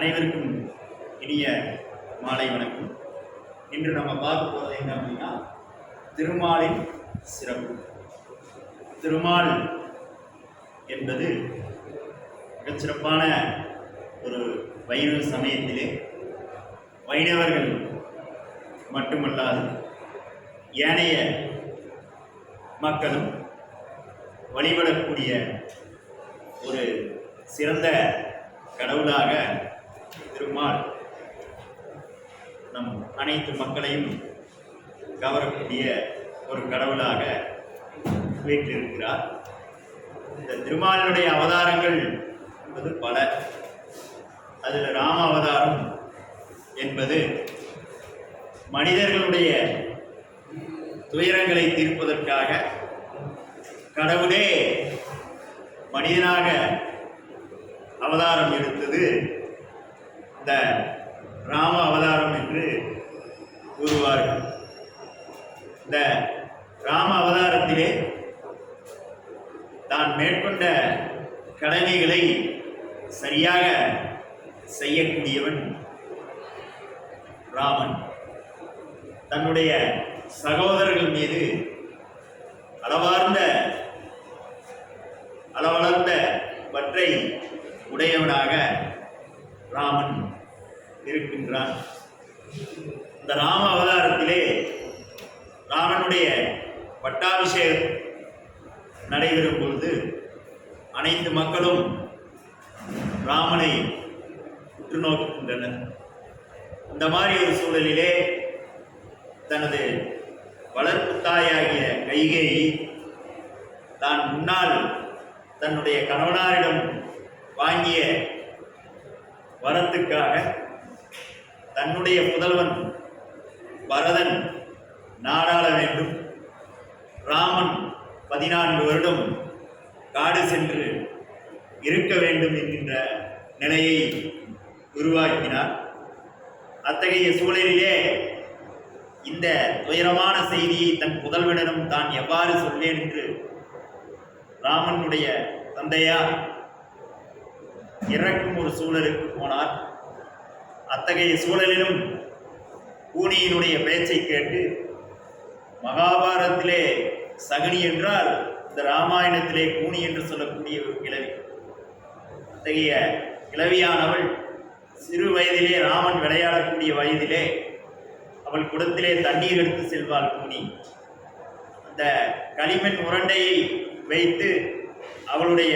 அனைவருக்கும் இனிய மாலை வணக்கம். இன்று நம்ம பார்க்க போகிறது என்ன அப்படின்னா, திருமாலின் சிறப்பு. திருமால் என்பது மிகச்சிறப்பான ஒரு வைணவ சமயத்திலே வைணவர்கள் மட்டுமல்லாது ஏனைய மக்களும் வழிபடக்கூடிய ஒரு சிறந்த கடவுளாக திருமால் நம் அனைத்து மக்களையும் கவரக்கூடிய ஒரு கடவுளாக வீற்றிருக்கிறார். இந்த திருமாலினுடைய அவதாரங்கள் என்பது பல. அதில் ராம அவதாரம் என்பது மனிதர்களுடைய துயரங்களை தீர்ப்பதற்காக கடவுளே மனிதனாக அவதாரம் எடுத்தது இந்த ராம அவதாரம் என்று கூறுவார்கள். இந்த ராம அவதாரத்திலே தான் மேற்கொண்ட கடமைகளை சரியாக செய்யக்கூடியவன் ராமன். தன்னுடைய சகோதரர்கள் மீது அளவளர்ந்த பற்றை உடையவனாக ராமன் இருக்கின்றான். இந்த ராம அவதாரத்திலே ராமனுடைய பட்டாபிஷேகம் நடைபெறும் பொழுது அனைத்து மக்களும் ராமனை உற்று நோக்குகின்றனர். இந்த மாதிரி ஒரு சூழலிலே தனது வளர்ப்பு தாயாகிய கைகேயி தான் முன்னால் தன்னுடைய கணவனாரிடம் வாங்கிய வரத்துக்காக தன்னுடைய புதல்வன் பரதன் நாடாள வேண்டும், ராமன் 14 வருடம் காடு சென்று இருக்க வேண்டும் என்கின்ற நிலையை உருவாக்கினார். அத்தகைய சூழலிலே இந்த துயரமான செய்தியை தன் புதல்வனிடம் தான் எவ்வாறு சொல்வேன் என்று ராமனுடைய தந்தையார் இறக்கும் ஒரு சூழலுக்கு போனார். அத்தகைய சூழலிலும் கூனியினுடைய பேச்சை கேட்டு, மகாபாரதத்திலே சகுனி என்றால் இந்த ராமாயணத்திலே கூனி என்று சொல்லக்கூடிய ஒரு கிழவி. அத்தகைய கிழவியானவள் சிறு வயதிலே ராமன் விளையாடக்கூடிய வயதிலே அவள் குடத்திலே தண்ணீர் எடுத்து செல்வாள் கூனி. அந்த களிமண் உருண்டையை வைத்து அவளுடைய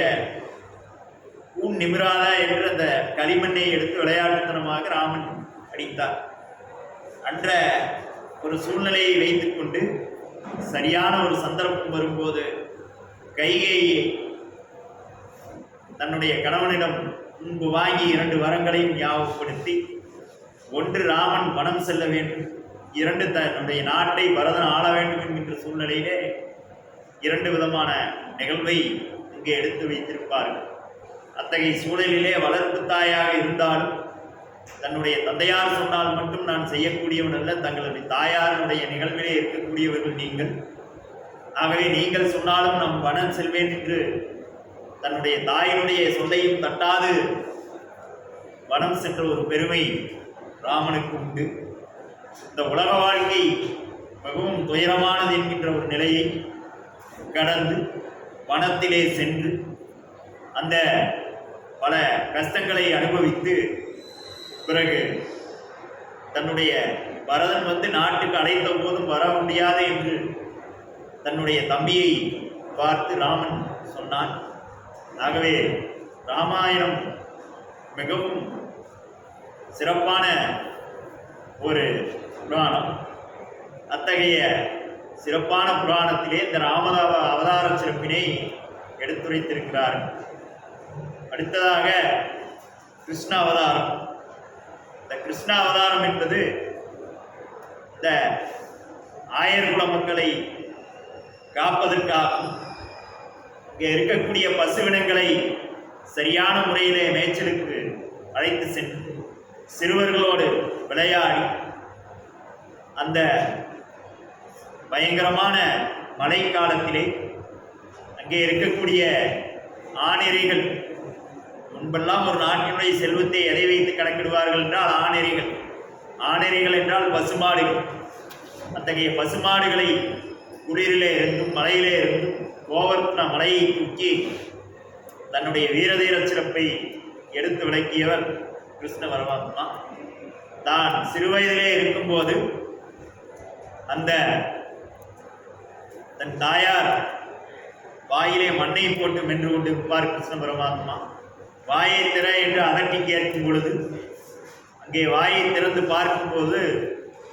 கூன் நிமிராதா என்று அந்த களிமண்ணை எடுத்து விளையாட்டுத்தனமாக ராமன் அடித்தார். அன்ற ஒரு சூழ்நிலையை வைத்துக்கொண்டு சரியான ஒரு சந்தர்ப்பம் வரும்போது கைகேயி தன்னுடைய கணவனிடம் முன்பு வாங்கி 2 வரங்களையும் ஞாபகப்படுத்தி, 1 ராமன் வனம் செல்ல வேண்டும், 2 தன்னுடைய நாட்டை பரதன் ஆள வேண்டும் என்கின்ற சூழ்நிலையிலே 2 விதமான நிகழ்வை இங்கே எடுத்து வைத்திருப்பார்கள். அத்தகைய சூழலிலே வளர்ப்பு தாயாக இருந்தாலும் தன்னுடைய தந்தையார் சொன்னால் மட்டும் நான் செய்யக்கூடியவன் அல்ல, தங்களுடைய தாயாருடைய நிகழ்விலே இருக்கக்கூடியவர்கள் நீங்கள். ஆகவே நீங்கள் சொன்னாலும் நம் வனம் செல்வேன் என்று தன்னுடைய தாயினுடைய சொல்லையும் தட்டாது வனம் சென்ற ஒரு பெருமை ராமனுக்கு உண்டு. இந்த உலக வாழ்க்கை மிகவும் துயரமானது என்கின்ற ஒரு நிலையை கடந்து வனத்திலே சென்று அந்த பல கஷ்டங்களை அனுபவித்து பிறகு தன்னுடைய பரதன் நாட்டுக்கு அழைத்த போதும் வர முடியாது என்று தன்னுடைய தம்பியை பார்த்து ராமன் சொன்னான். ஆகவே ராமாயணம் மிகவும் சிறப்பான ஒரு புராணம். அத்தகைய சிறப்பான புராணத்திலே இந்த ராமதாவ அவதார சிறப்பினை எடுத்துரைத்திருக்கிறார். அடுத்ததாக கிருஷ்ண அவதாரம். இந்த கிருஷ்ண அவதாரம் என்பது இந்த ஆயர்குல மக்களை காப்பதற்காகவும் இங்கே இருக்கக்கூடிய பசுவினங்களை சரியான முறையிலே மேய்ச்சலுக்கு அழைத்து சென்று சிறுவர்களோடு விளையாடி அந்த பயங்கரமான மழை காலத்திலே அங்கே இருக்கக்கூடிய ஆணிரைகள் முன்பெல்லாம் ஒரு நாட்டினுடைய செல்வத்தை எதை வைத்து கணக்கிடுவார்கள் என்றால் ஆணெறிகள். ஆணெறிகள் என்றால் பசுமாடுகள். அத்தகைய பசுமாடுகளை குளிரிலே இருந்தும் மலையிலே இருந்தும் கோவர்த்தன மலையை தூக்கி தன்னுடைய வீரதீர சிறப்பை எடுத்து விளக்கியவர் கிருஷ்ண பரமாத்மா. தான் சிறுவயதிலே இருக்கும்போது அந்த தன் தாயார் வாயிலே மண்ணை போட்டு மென்று கொண்டிருப்பார் கிருஷ்ண பரமாத்மா. வாயை திற என்று அதட்டி கேட்கும் பொழுது அங்கே வாயை திறந்து பார்க்கும்போது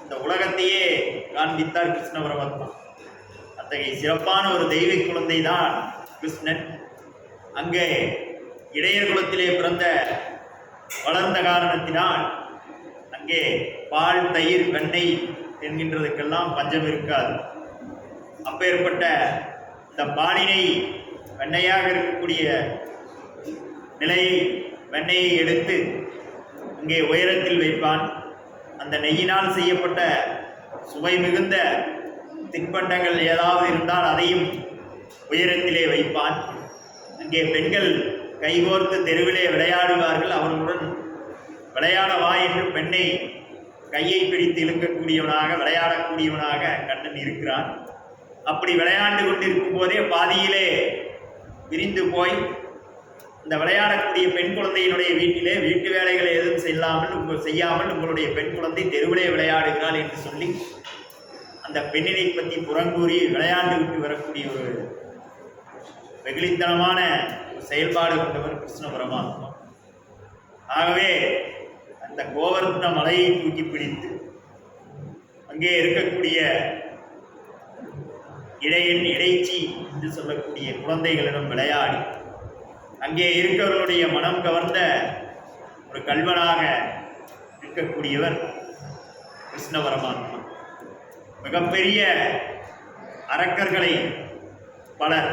இந்த உலகத்தையே காண்பித்தார் கிருஷ்ண பரமாத்மா. அத்தகைய சிறப்பான ஒரு தெய்வ குழந்தை தான் கிருஷ்ணன். அங்கே இடையர் குலத்திலே பிறந்த வளர்ந்த காரணத்தினால் அங்கே பால், தயிர், வெண்ணெய் என்கின்றதுக்கெல்லாம் பஞ்சம் இருக்காது. அப்பேற்பட்ட இந்த பாலினை வெண்ணையாக இருக்கக்கூடிய நிலையை வெண்ணெயை எடுத்து அங்கே உயரத்தில் வைப்பான். அந்த நெய்யினால் செய்யப்பட்ட சுவை மிகுந்த தின்பண்டங்கள் ஏதாவது இருந்தால் அதையும் உயரத்திலே வைப்பான். அங்கே பெண்கள் கைகோர்த்து தெருவிலே விளையாடுவார்கள். அவர்களுடன் விளையாட வா என்று பெண்ணை கையை பிடித்து இழுக்கக்கூடியவனாக விளையாடக்கூடியவனாக கண்ணன் இருக்கிறான். அப்படி விளையாண்டு கொண்டிருக்கும் போதே பாதியிலே விரிந்து போய் இந்த விளையாடக்கூடிய பெண் குழந்தையினுடைய வீட்டிலே வீட்டு வேலைகளை எதுவும் செய்யாமல் உங்களுடைய பெண் குழந்தை தெருவிலே விளையாடுகிறாள் என்று சொல்லி அந்த பெண்ணினை பற்றி புறங்கூறி விளையாண்டு விட்டு வரக்கூடிய ஒரு வெகுளித்தனமான செயல்பாடு கொண்டவர் கிருஷ்ண பரமாத்மா. ஆகவே அந்த கோவர்த்தன மலையை தூக்கி பிடித்து அங்கே இருக்கக்கூடிய இடைச்சி என்று சொல்லக்கூடிய குழந்தைகளிடம் விளையாடி அங்கே இருக்கிறவர்களுடைய மனம் கவர்ந்த ஒரு கல்வனாக இருக்கக்கூடியவர் கிருஷ்ண பரமாத்மா. மிகப்பெரிய அரக்கர்களை பலர்